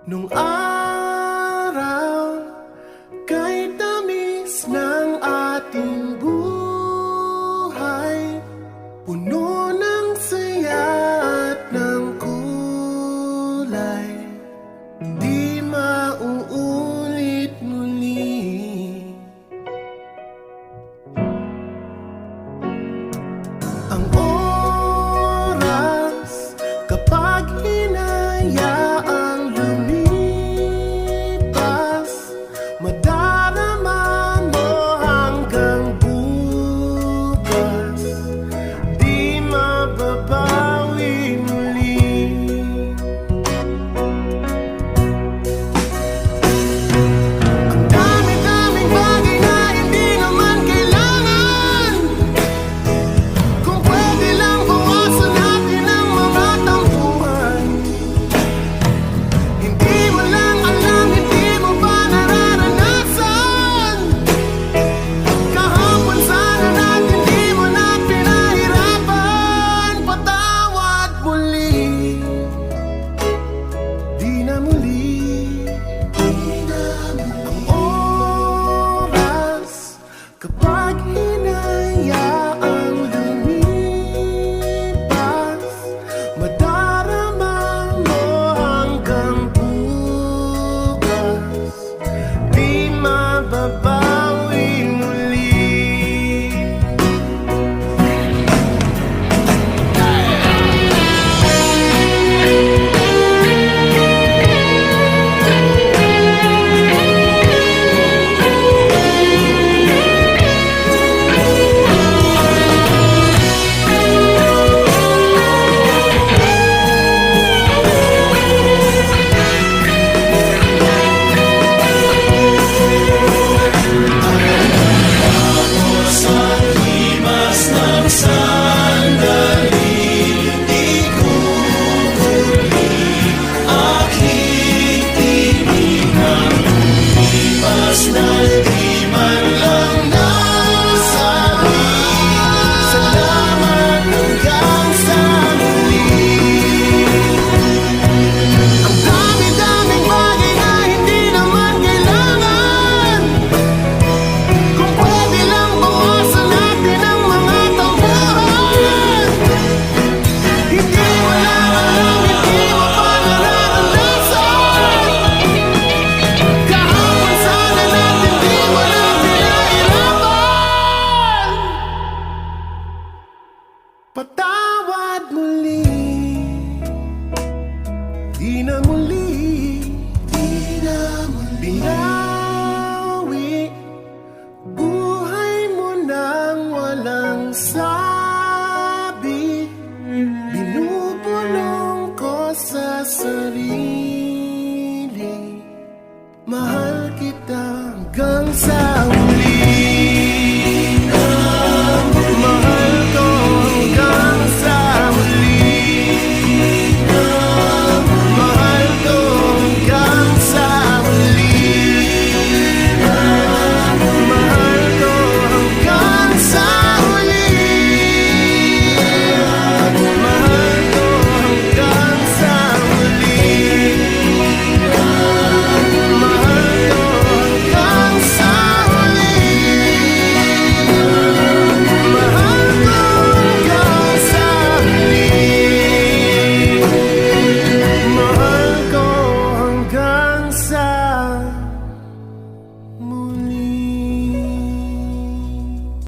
Nung araw, kay tamis ng ating buhay, puno ng saya at ng kulay, di mauulit muli. Ang oras kapag hinayaang lumipas, madarama mo hanggang bukas, di mababawi muli. Ang dami-daming bagay na hindi naman kailangan, kung pwede lang bawasan natin ang mga tampuhan. Hindi mo lang alam, hindi mo pa nararanasan. Kahapon sana natin di mo na pinahirapan. Patawad muli, di na muli. Ang oras kapag hinayaang lumipas, madarama mo hanggang bukas, di mababawi muli. Salamat hanggang sa muli. Ang dami-daming bagay na hindi naman kailangan, kung pwede lang bawasan natin ang mga tampuhan. Hindi mo lang alam, hindi mo pa nararanasan. Kahapon sana natin di mo na pinahirapan. Patawad muli, di na muli, di na muli. Binawi buhay mo nang walang sabi, binubulong ko sa sarili, mahal kita hanggang sa